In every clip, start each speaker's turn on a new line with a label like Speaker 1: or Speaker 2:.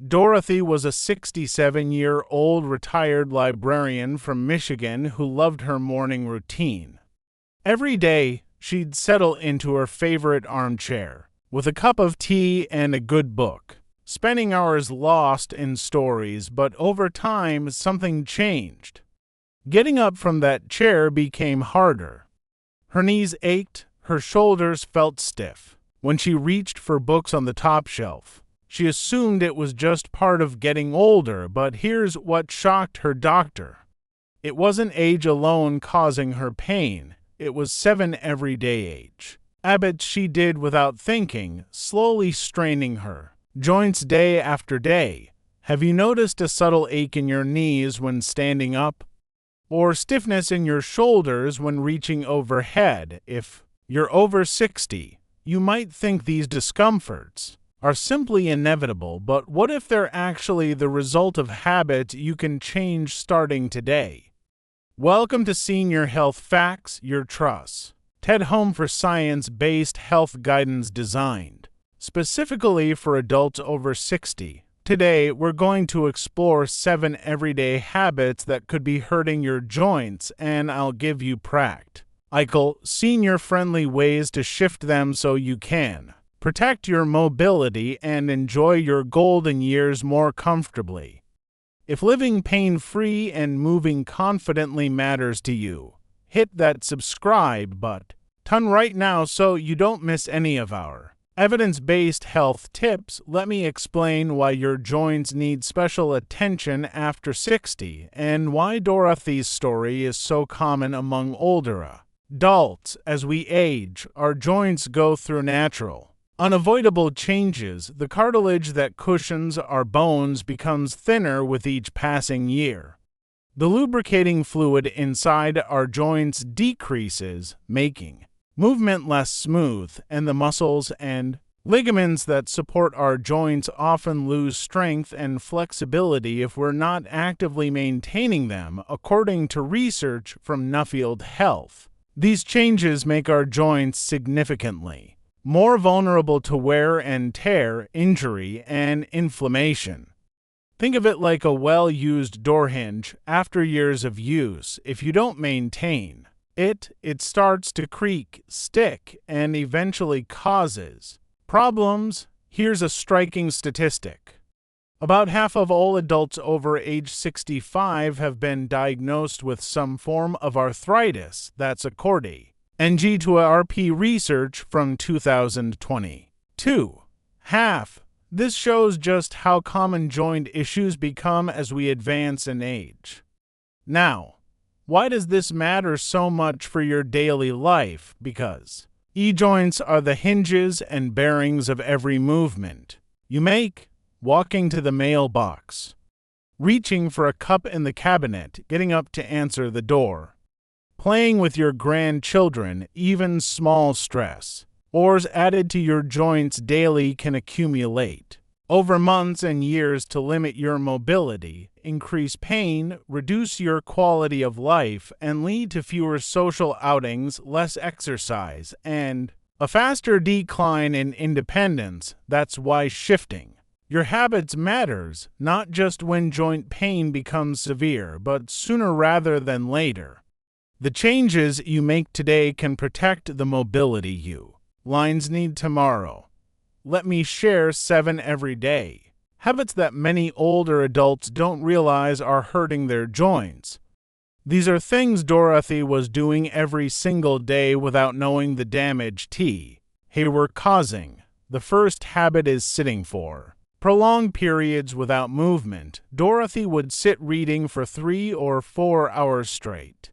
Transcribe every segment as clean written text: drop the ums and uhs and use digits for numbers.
Speaker 1: Dorothy was a 67-year-old retired librarian from Michigan who loved her morning routine. Every day, she'd settle into her favorite armchair, with a cup of tea and a good book, spending hours lost in stories, but over time, something changed. Getting up from that chair became harder. Her knees ached, her shoulders felt stiff. When she reached for books on the top shelf, she assumed it was just part of getting older, but here's what shocked her doctor. It wasn't age alone causing her pain. It was 7 everyday habits she did without thinking, slowly straining her joints day after day. Have you noticed a subtle ache in your knees when standing up? Or stiffness in your shoulders when reaching overhead? If you're over 60, you might think these discomforts are simply inevitable, but what if they're actually the result of habits you can change starting today? Welcome to Senior Health Facts, your trust. TED home for science-based health guidance designed specifically for adults over 60. Today, we're going to explore 7 everyday habits that could be hurting your joints, and I'll give you practical, senior-friendly ways to shift them so you can protect your mobility and enjoy your golden years more comfortably. If living pain-free and moving confidently matters to you, hit that subscribe button right now so you don't miss any of our evidence-based health tips. Let me explain why your joints need special attention after 60 and why Dorothy's story is so common among older adults. As we age, our joints go through natural, unavoidable changes. The cartilage that cushions our bones becomes thinner with each passing year. The lubricating fluid inside our joints decreases, making movement less smooth, and the muscles and ligaments that support our joints often lose strength and flexibility if we're not actively maintaining them, according to research from Nuffield Health. These changes make our joints significantly more vulnerable to wear and tear, injury, and inflammation. Think of it like a well-used door hinge. After years of use, if you don't maintain it starts to creak, stick, and eventually causes problems. Here's a striking statistic. About half of all adults over age 65 have been diagnosed with some form of arthritis. That's according to RP research from 2022. Half. This shows just how common joint issues become as we advance in age. Now, why does this matter so much for your daily life? Because joints are the hinges and bearings of every movement you make. Walking to the mailbox, reaching for a cup in the cabinet, getting up to answer the door, playing with your grandchildren, even small stress or added to your joints daily can accumulate over months and years to limit your mobility, increase pain, reduce your quality of life, and lead to fewer social outings, less exercise, and a faster decline in independence. That's why shifting your habits matters, not just when joint pain becomes severe, but sooner rather than later. The changes you make today can protect the mobility you lines need tomorrow. Let me share 7 everyday habits that many older adults don't realize are hurting their joints. These are things Dorothy was doing every single day without knowing the damage they were causing. The first habit is sitting for prolonged periods without movement. Dorothy would sit reading for 3 or 4 hours straight.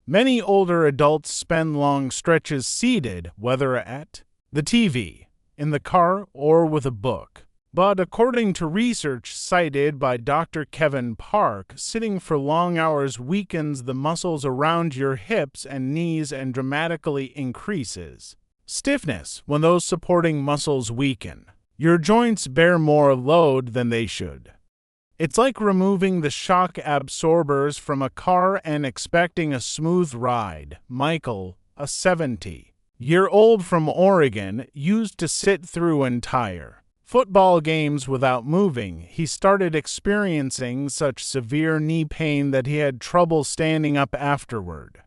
Speaker 1: Many older adults spend long stretches seated, whether at the TV, in the car, or with a book. But according to research cited by Dr. Kevin Park, sitting for long hours weakens the muscles around your hips and knees and dramatically increases stiffness. When those supporting muscles weaken, your joints bear more load than they should. It's like removing the shock absorbers from a car and expecting a smooth ride. Michael, a 70-year-old from Oregon, used to sit through entire football games without moving, he started experiencing such severe knee pain that he had trouble standing up afterward.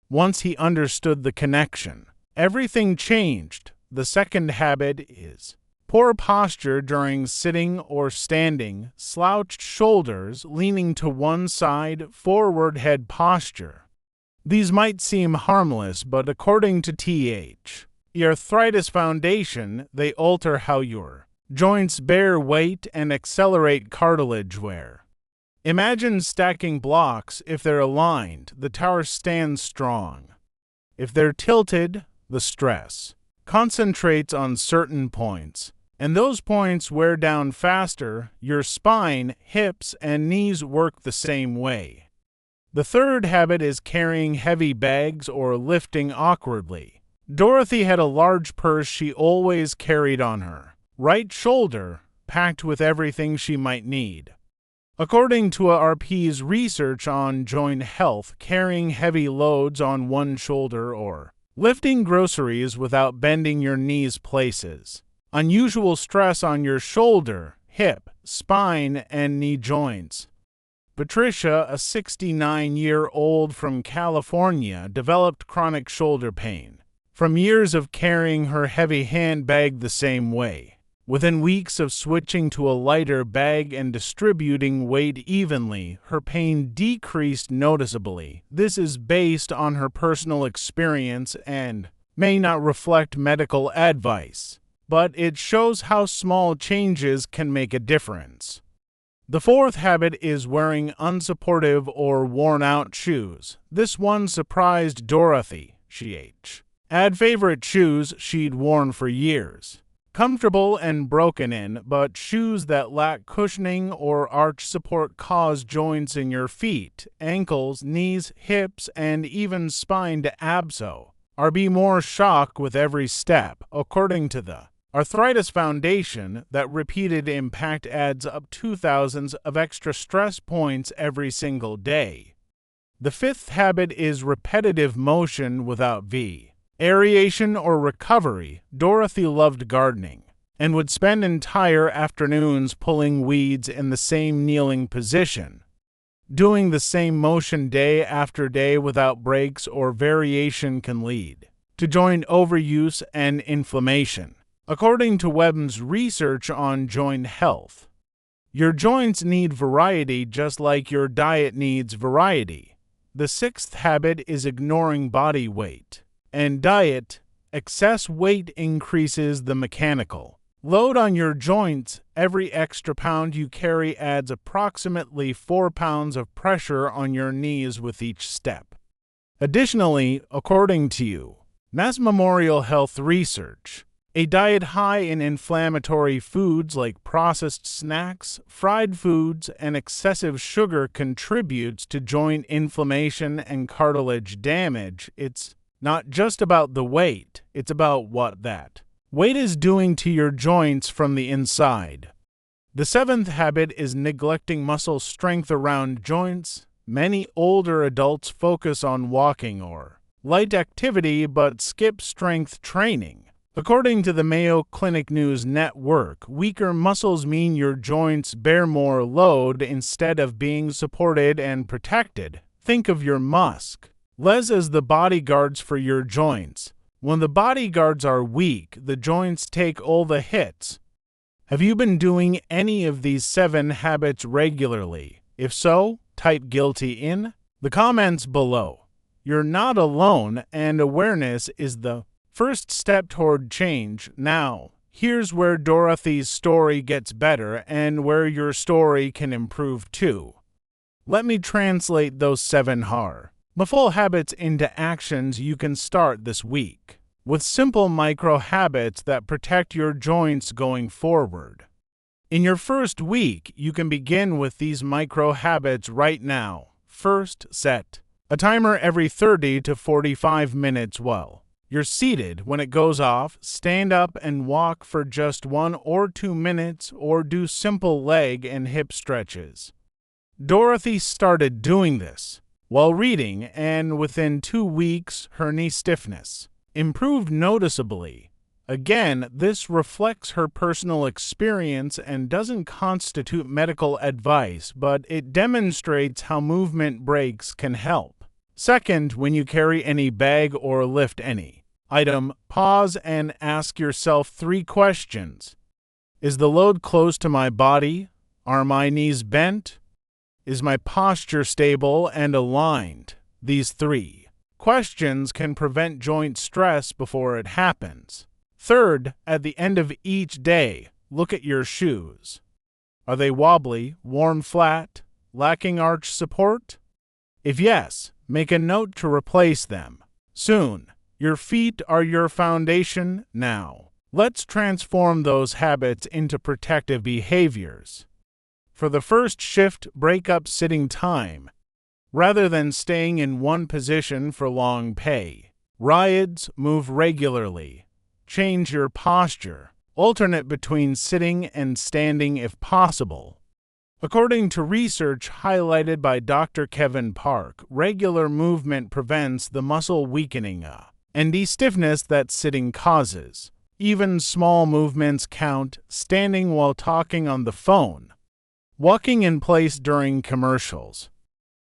Speaker 1: Once he understood the connection, everything changed. The second habit is poor posture during sitting or standing, slouched shoulders, leaning to one side, forward head posture. These might seem harmless, but according to the Arthritis Foundation, they alter how your joints bear weight and accelerate cartilage wear. Imagine stacking blocks. If they're aligned, the tower stands strong. If they're tilted, the stress concentrates on certain points, and those points wear down faster. Your spine, hips, and knees work the same way. The third habit is carrying heavy bags or lifting awkwardly. Dorothy had a large purse she always carried on her right shoulder, packed with everything she might need. According to RP's research on joint health, carrying heavy loads on one shoulder or lifting groceries without bending your knees places unusual stress on your shoulder, hip, spine, and knee joints. Patricia, a 69-year-old from California, developed chronic shoulder pain from years of carrying her heavy handbag the same way. Within weeks of switching to a lighter bag and distributing weight evenly, her pain decreased noticeably. This is based on her personal experience and may not reflect medical advice, but it shows how small changes can make a difference. The fourth habit is wearing unsupportive or worn-out shoes. This one surprised Dorothy. She had favorite shoes she'd worn for years. Comfortable and broken in, but shoes that lack cushioning or arch support cause joints in your feet, ankles, knees, hips, and even spine to abso or be more shock with every step. According to the Arthritis Foundation, that repeated impact adds up to thousands of extra stress points every single day. The fifth habit is repetitive motion without aeration or recovery. Dorothy loved gardening and would spend entire afternoons pulling weeds in the same kneeling position. Doing the same motion day after day without breaks or variation can lead to joint overuse and inflammation. According to Webm's research on joint health, your joints need variety just like your diet needs variety. The sixth habit is ignoring body weight and diet. Excess weight increases the mechanical load on your joints. Every extra pound you carry adds approximately 4 pounds of pressure on your knees with each step. Additionally, according to Mass Memorial Health Research, a diet high in inflammatory foods like processed snacks, fried foods, and excessive sugar contributes to joint inflammation and cartilage damage. It's not just about the weight, it's about what that weight is doing to your joints from the inside. The seventh habit is neglecting muscle strength around joints. Many older adults focus on walking or light activity but skip strength training. According to the Mayo Clinic News Network, weaker muscles mean your joints bear more load instead of being supported and protected. Think of your muscles as the bodyguards for your joints. When the bodyguards are weak, the joints take all the hits. Have you been doing any of these 7 habits regularly? If so, type guilty in the comments below. You're not alone, and awareness is the first step toward change. Now, here's where Dorothy's story gets better and where your story can improve too. Let me translate those 7 harmful habits into actions you can start this week, with simple micro habits that protect your joints going forward. In your first week, you can begin with these micro habits right now. First, set a timer every 30 to 45 minutes while you're seated. When it goes off, stand up and walk for just 1 or 2 minutes or do simple leg and hip stretches. Dorothy started doing this while reading, and within 2 weeks, her knee stiffness improved noticeably. Again, this reflects her personal experience and doesn't constitute medical advice, but it demonstrates how movement breaks can help. Second, when you carry any bag or lift any item, pause and ask yourself 3 questions. Is the load close to my body? Are my knees bent? Is my posture stable and aligned? These 3 questions can prevent joint stress before it happens. Third, at the end of each day, look at your shoes. Are they wobbly, worn flat, lacking arch support? If yes, make a note to replace them soon. Your feet are your foundation now. Let's transform those habits into protective behaviors. For the first shift, break up sitting time. Rather than staying in one position for long pay, rides, move regularly. Change your posture. Alternate between sitting and standing if possible. According to research highlighted by Dr. Kevin Park, regular movement prevents the muscle weakening and stiffness that sitting causes. Even small movements count, standing while talking on the phone, walking in place during commercials.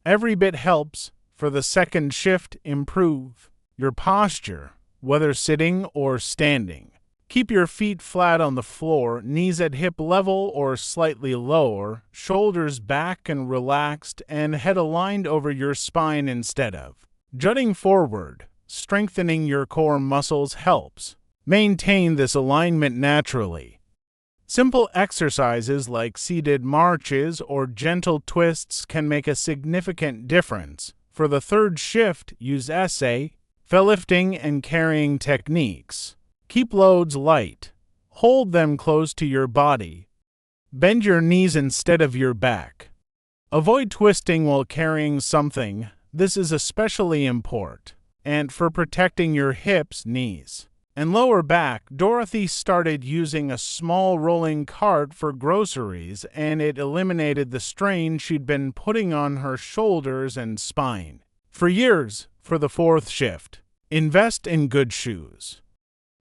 Speaker 1: Every bit helps. For the second shift, improve your posture, whether sitting or standing. Keep your feet flat on the floor, knees at hip level or slightly lower, shoulders back and relaxed, and head aligned over your spine instead of jutting forward. Strengthening your core muscles helps maintain this alignment naturally. Simple exercises like seated marches or gentle twists can make a significant difference. For the third shift, use essay, lifting, and carrying techniques. Keep loads light. Hold them close to your body. Bend your knees instead of your back. Avoid twisting while carrying something. This is especially important. And for protecting your hips, knees, and lower back, Dorothy started using a small rolling cart for groceries, and it eliminated the strain she'd been putting on her shoulders and spine. For years, for the fourth shift, invest in good shoes.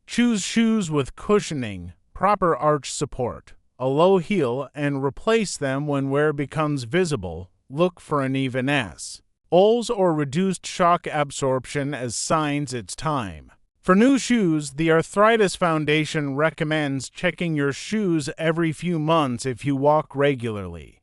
Speaker 1: Choose shoes with cushioning, proper arch support, a low heel, and replace them when wear becomes visible. Look for an even S. Holes or reduced shock absorption as signs it's time. For new shoes, the Arthritis Foundation recommends checking your shoes every few months if you walk regularly.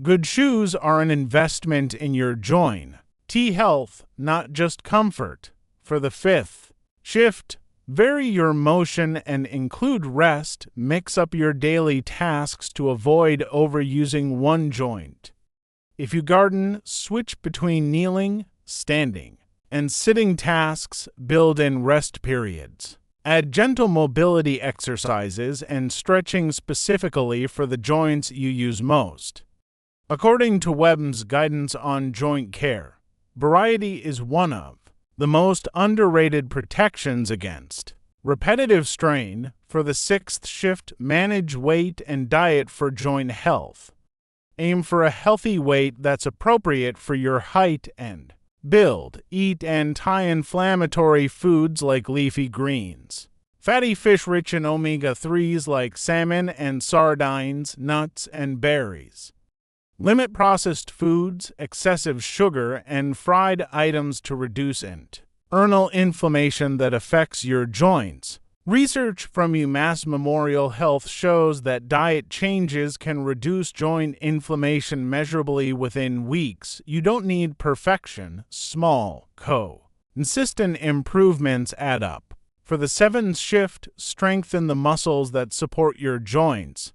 Speaker 1: Good shoes are an investment in your joint. Health, not just comfort. For the fifth shift, vary your motion and include rest. Mix up your daily tasks to avoid overusing one joint. If you garden, switch between kneeling, standing, and sitting tasks. Build in rest periods. Add gentle mobility exercises and stretching specifically for the joints you use most. According to Webb's guidance on joint care, variety is one of the most underrated protections against repetitive strain. For the sixth shift, manage weight and diet for joint health. Aim for a healthy weight that's appropriate for your height and build. Eat anti-inflammatory foods like leafy greens. Fatty fish rich in omega-3s like salmon and sardines, nuts, and berries. Limit processed foods, excessive sugar, and fried items to reduce internal inflammation that affects your joints. Research from UMass Memorial Health shows that diet changes can reduce joint inflammation measurably within weeks. You don't need perfection. Small, consistent improvements add up. For the seventh shift, strengthen the muscles that support your joints.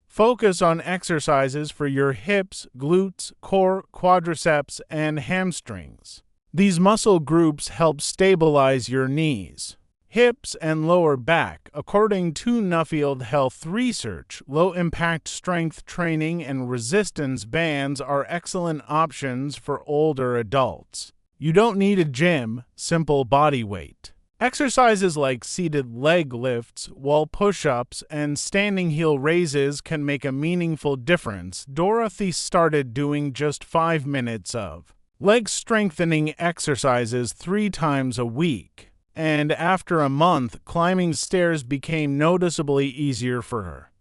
Speaker 1: Focus on exercises for your hips, glutes, core, quadriceps, and hamstrings. These muscle groups help stabilize your knees, hips, and lower back. According to Nuffield Health research, low-impact strength training and resistance bands are excellent options for older adults. You don't need a gym, simple body weight. Exercises like seated leg lifts, wall push-ups, and standing heel raises can make a meaningful difference. Dorothy started doing just 5 minutes of leg strengthening exercises 3 times a week. and after a month, climbing stairs became noticeably easier for her.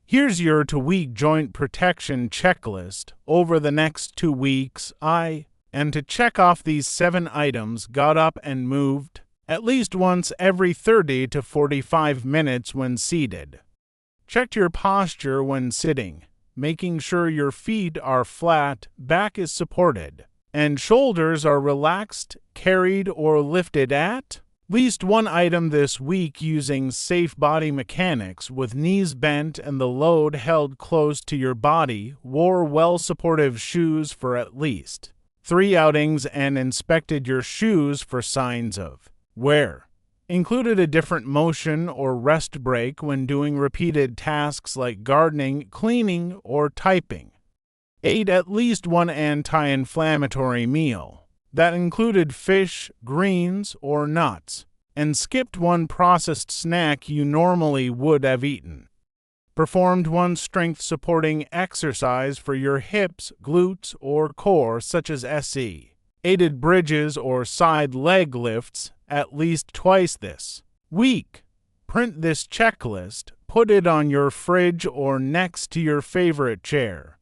Speaker 1: Here's your 2-week joint protection checklist. Over the next 2 weeks, and to check off these 7 items, got up and moved at least once every 30 to 45 minutes when seated. Checked your posture when sitting, making sure your feet are flat, back is supported, and shoulders are relaxed, carried, or lifted at least 1 item this week using safe body mechanics with knees bent and the load held close to your body, wore well-supportive shoes for at least 3 outings and inspected your shoes for signs of wear. Included a different motion or rest break when doing repeated tasks like gardening, cleaning, or typing. Ate at least 1 anti-inflammatory meal that included fish, greens, or nuts, and skipped 1 processed snack you normally would have eaten. Performed 1 strength-supporting exercise for your hips, glutes, or core, such as SE. Aided bridges or side leg lifts at least twice this week. Print this checklist, put it on your fridge or next to your favorite chair.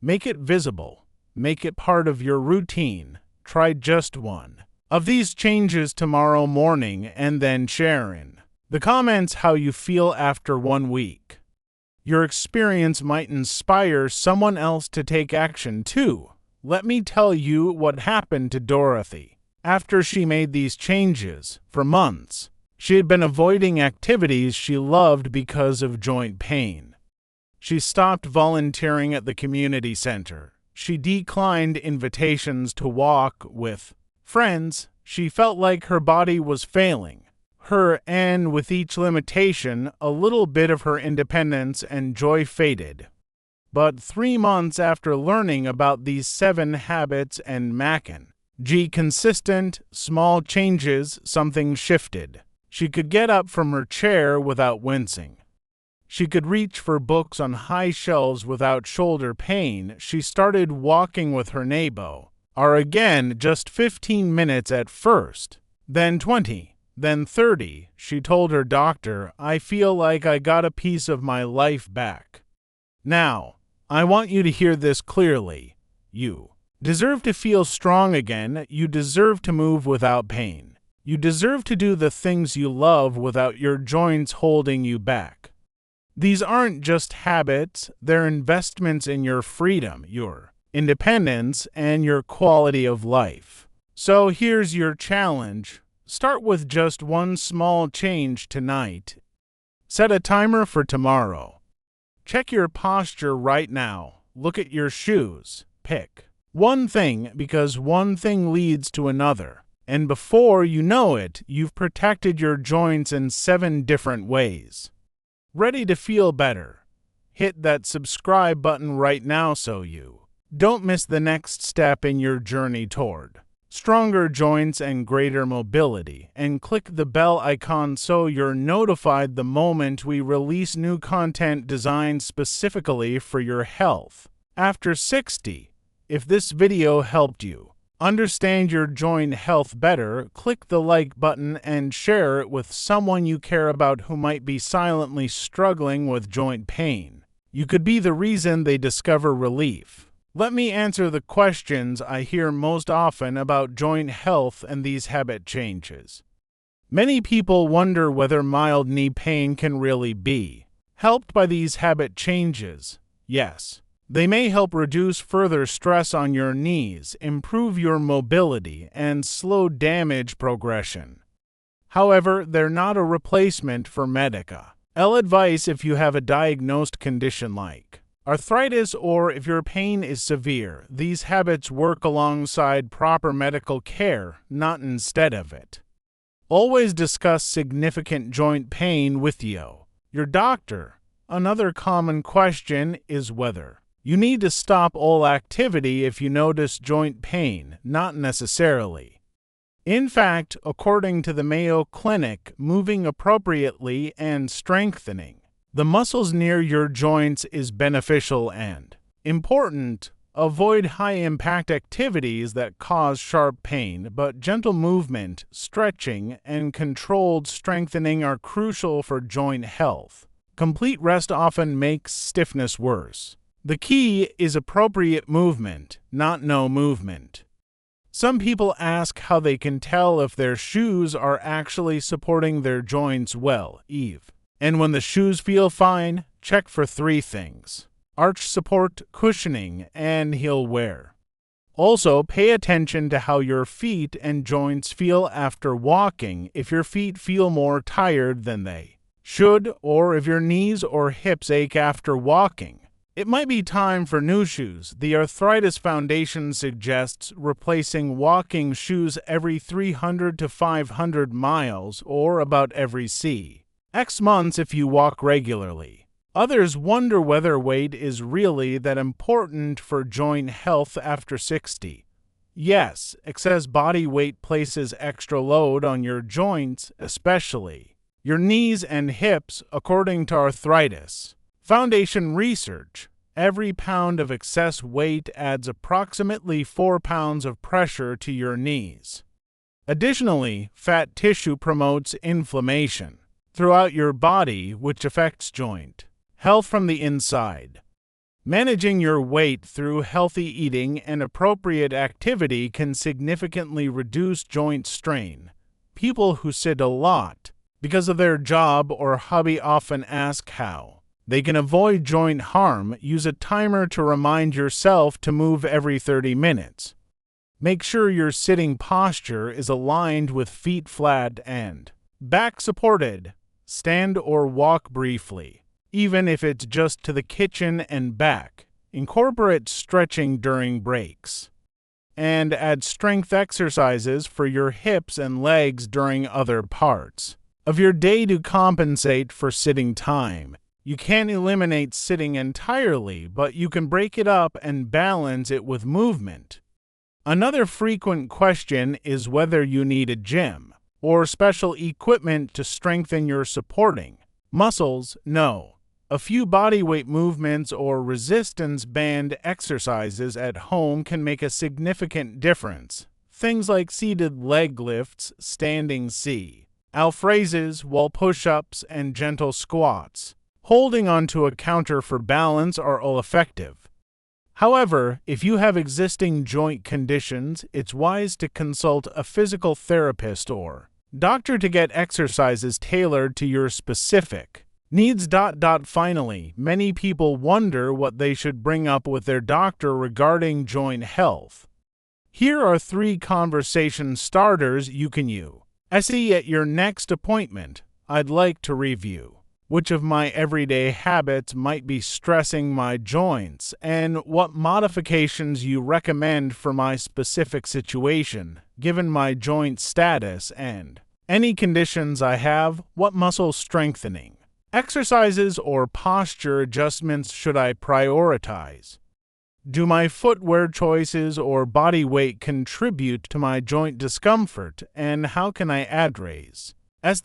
Speaker 1: Make it visible. Make it part of your routine. Try just 1 of these changes tomorrow morning and then share in the comments how you feel after 1 week. Your experience might inspire someone else to take action too. Let me tell you what happened to Dorothy. After she made these changes, for months, she had been avoiding activities she loved because of joint pain. She stopped volunteering at the community center. She declined invitations to walk with friends. She felt like her body was failing her, and with each limitation, a little bit of her independence and joy faded. But 3 months after learning about these 7 habits and consistent, small changes, something shifted. She could get up from her chair without wincing. She could reach for books on high shelves without shoulder pain. She started walking with her neighbor, again just 15 minutes at first, then 20, then 30. She told her doctor, "I feel like I got a piece of my life back." Now, I want you to hear this clearly. You deserve to feel strong again. You deserve to move without pain. You deserve to do the things you love without your joints holding you back. These aren't just habits, they're investments in your freedom, your independence, and your quality of life. So here's your challenge. Start with just 1 small change tonight. Set a timer for tomorrow. Check your posture right now. Look at your shoes. Pick 1 thing, because 1 thing leads to another. And before you know it, you've protected your joints in 7 different ways. Ready to feel better? Hit that subscribe button right now so you don't miss the next step in your journey toward stronger joints and greater mobility, and click the bell icon so you're notified the moment we release new content designed specifically for your health. After 60, if this video helped you understand your joint health better, click the like button and share it with someone you care about who might be silently struggling with joint pain. You could be the reason they discover relief. Let me answer the questions I hear most often about joint health and these habit changes. Many people wonder whether mild knee pain can really be helped by these habit changes. Yes. They may help reduce further stress on your knees, improve your mobility, and slow damage progression. However, they're not a replacement for medical advice if you have a diagnosed condition like arthritis or if your pain is severe. These habits work alongside proper medical care, not instead of it. Always discuss significant joint pain with your doctor. Another common question is whether you need to stop all activity if you notice joint pain. Not necessarily. In fact, according to the Mayo Clinic, moving appropriately and strengthening the muscles near your joints is beneficial and important. Avoid high-impact activities that cause sharp pain, but gentle movement, stretching, and controlled strengthening are crucial for joint health. Complete rest often makes stiffness worse. The key is appropriate movement, not no movement. Some people ask how they can tell if their shoes are actually supporting their joints well, Eve. And when the shoes feel fine, check for 3 things: arch support, cushioning, and heel wear. Also, pay attention to how your feet and joints feel after walking if your feet feel more tired than they should, or if your knees or hips ache after walking. It might be time for new shoes. The Arthritis Foundation suggests replacing walking shoes every 300 to 500 miles, or about every X months if you walk regularly. Others wonder whether weight is really that important for joint health after 60. Yes, excess body weight places extra load on your joints, especially your knees and hips, according to Arthritis Foundation research. Every pound of excess weight adds approximately 4 pounds of pressure to your knees. Additionally, fat tissue promotes inflammation throughout your body, which affects joint health from the inside. Managing your weight through healthy eating and appropriate activity can significantly reduce joint strain. People who sit a lot because of their job or hobby often ask how they can avoid joint harm. Use a timer to remind yourself to move every 30 minutes. Make sure your sitting posture is aligned with feet flat and back supported. Stand or walk briefly, even if it's just to the kitchen and back. Incorporate stretching during breaks. And add strength exercises for your hips and legs during other parts of your day to compensate for sitting time. You can't eliminate sitting entirely, but you can break it up and balance it with movement. Another frequent question is whether you need a gym or special equipment to strengthen your supporting muscles. No. A few bodyweight movements or resistance band exercises at home can make a significant difference. Things like seated leg lifts, standing calf raises, wall push-ups, and gentle squats. Holding onto a counter for balance are all effective. However, if you have existing joint conditions, it's wise to consult a physical therapist or doctor to get exercises tailored to your specific needs. Finally, many people wonder what they should bring up with their doctor regarding joint health. Here are 3 conversation starters you can use. At your next appointment, I'd like to review which of my everyday habits might be stressing my joints and what modifications you recommend for my specific situation, given my joint status and any conditions I have. What muscle strengthening exercises or posture adjustments should I prioritize? Do my footwear choices or body weight contribute to my joint discomfort, and how can I address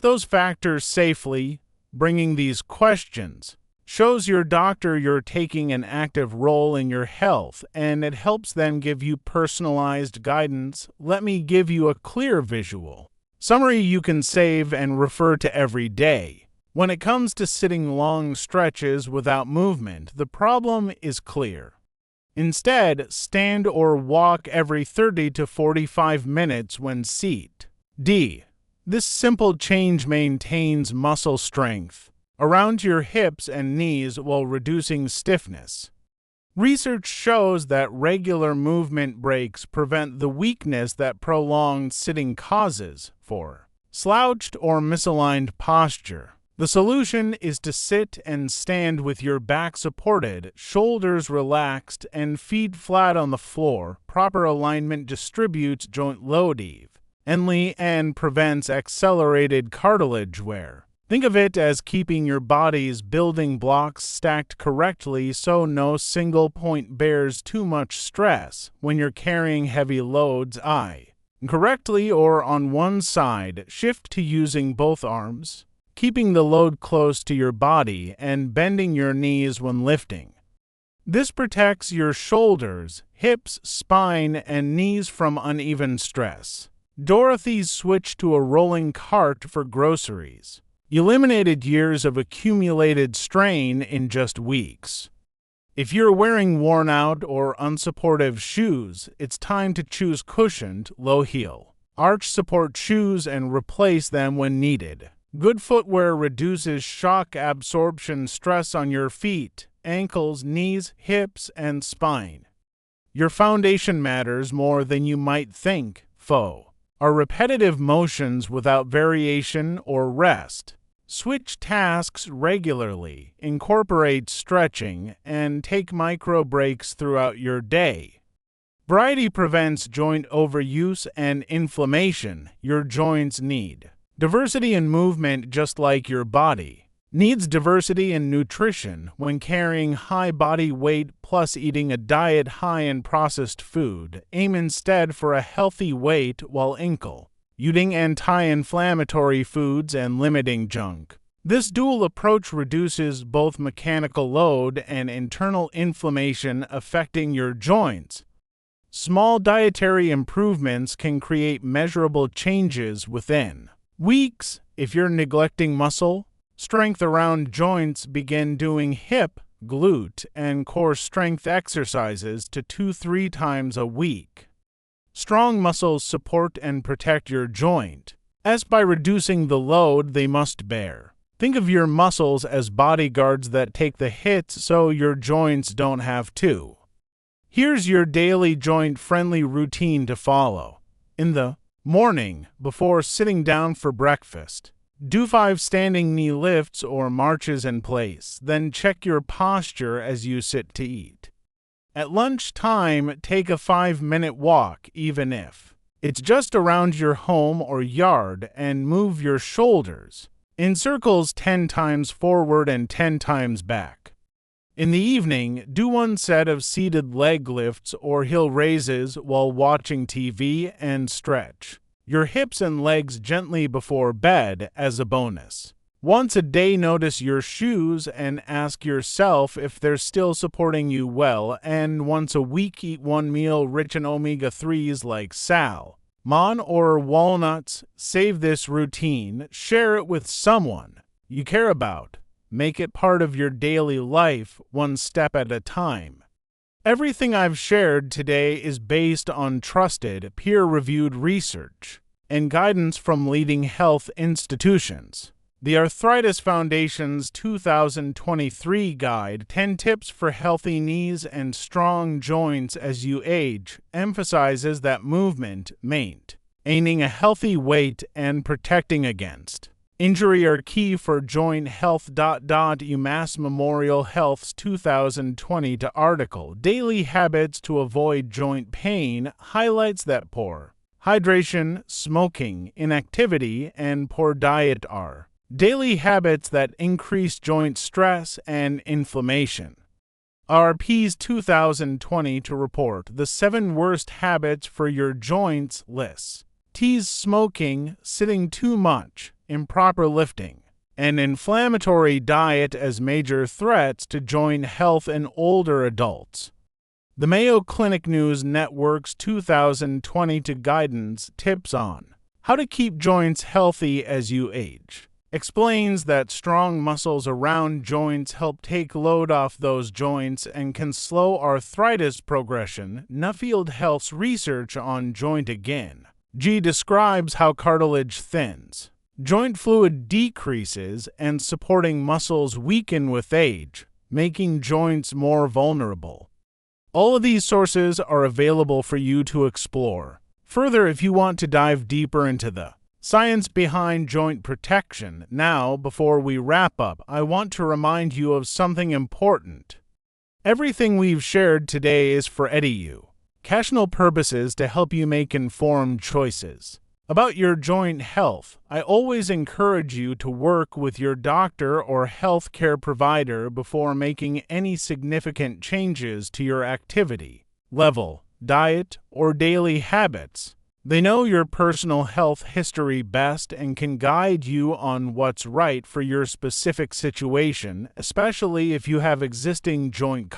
Speaker 1: those factors safely? Bringing these questions shows your doctor you're taking an active role in your health, and it helps them give you personalized guidance. Let me give you a clear visual summary you can save and refer to every day. When it comes to sitting long stretches without movement, the problem is clear. Instead, stand or walk every 30 to 45 minutes when seated. This simple change maintains muscle strength around your hips and knees while reducing stiffness. Research shows that regular movement breaks prevent the weakness that prolonged sitting causes for slouched or misaligned posture. The solution is to sit and stand with your back supported, shoulders relaxed, and feet flat on the floor. Proper alignment distributes joint load evenly and prevents accelerated cartilage wear. Think of it as keeping your body's building blocks stacked correctly so no single point bears too much stress when you're carrying heavy loads. Correctly or on one side, shift to using both arms, keeping the load close to your body and bending your knees when lifting. This protects your shoulders, hips, spine, and knees from uneven stress. Dorothy's switched to a rolling cart for groceries eliminated years of accumulated strain in just weeks. If you're wearing worn-out or unsupportive shoes, it's time to choose cushioned, low-heel, arch-support shoes and replace them when needed. Good footwear reduces shock absorption stress on your feet, ankles, knees, hips, and spine. Your foundation matters more than you might think, are repetitive motions without variation or rest. Switch tasks regularly, incorporate stretching, and take micro breaks throughout your day. Variety prevents joint overuse and inflammation your joints need. Diversity in movement, just like your body, needs diversity in nutrition. When carrying high body weight plus eating a diet high in processed food, aim instead for a healthy weight while eating anti-inflammatory foods and limiting junk. This dual approach reduces both mechanical load and internal inflammation affecting your joints. Small dietary improvements can create measurable changes within weeks. If you're neglecting muscle strength around joints, begin doing hip, glute, and core strength exercises 2-3 times a week. Strong muscles support and protect your joint, as by reducing the load they must bear. Think of your muscles as bodyguards that take the hits so your joints don't have to. Here's your daily joint-friendly routine to follow. In the morning, before sitting down for breakfast, do 5 standing knee lifts or marches in place, then check your posture as you sit to eat. At lunchtime, take a 5-minute walk, even if it's just around your home or yard, and move your shoulders in circles 10 times forward and 10 times back. In the evening, do 1 set of seated leg lifts or heel raises while watching TV and stretch your hips and legs gently before bed as a bonus. Once a day, notice your shoes and ask yourself if they're still supporting you well, and once a week eat 1 meal rich in omega-3s like salmon or walnuts. Save this routine, share it with someone you care about. Make it part of your daily life, 1 step at a time. Everything I've shared today is based on trusted, peer-reviewed research and guidance from leading health institutions. The Arthritis Foundation's 2023 guide, 10 Tips for Healthy Knees and Strong Joints as You Age, emphasizes that movement, maintaining a healthy weight, and protecting against injury are key for joint health. UMass Memorial Health's 2020 article, Daily Habits to Avoid Joint Pain, highlights that poor hydration, smoking, inactivity, and poor diet are daily habits that increase joint stress and inflammation. RP's 2020 report, The 7 Worst Habits for Your Joints lists smoking, sitting too much, improper lifting, and inflammatory diet as major threats to joint health in older adults. The Mayo Clinic News Network's 2020 guidance, Tips on How to Keep Joints Healthy as You Age, explains that strong muscles around joints help take load off those joints and can slow arthritis progression. Nuffield Health's research on joint again describes how cartilage thins, joint fluid decreases, and supporting muscles weaken with age, making joints more vulnerable. All of these sources are available for you to explore further if you want to dive deeper into the science behind joint protection. Now, before we wrap up, I want to remind you of something important. Everything we've shared today is for educational purposes to help you make informed choices about your joint health. I always encourage you to work with your doctor or health care provider before making any significant changes to your activity level, diet, or daily habits. They know your personal health history best and can guide you on what's right for your specific situation, especially if you have existing joint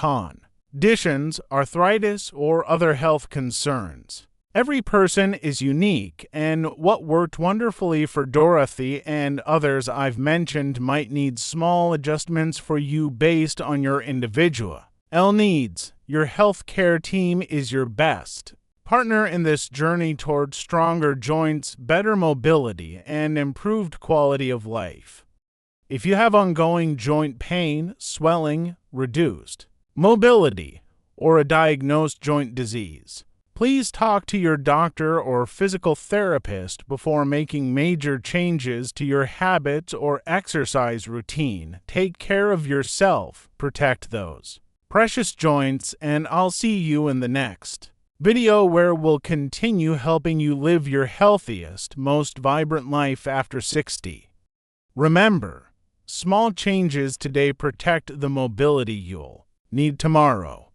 Speaker 1: conditions, arthritis, or other health concerns. Every person is unique, and what worked wonderfully for Dorothy and others I've mentioned might need small adjustments for you based on your individual needs. Your healthcare team is your best partner in this journey towards stronger joints, better mobility, and improved quality of life. If you have ongoing joint pain, swelling, reduced mobility, or a diagnosed joint disease, please talk to your doctor or physical therapist before making major changes to your habits or exercise routine. Take care of yourself, protect those precious joints, and I'll see you in the next video where we'll continue helping you live your healthiest, most vibrant life after 60. Remember, small changes today protect the mobility you'll need tomorrow.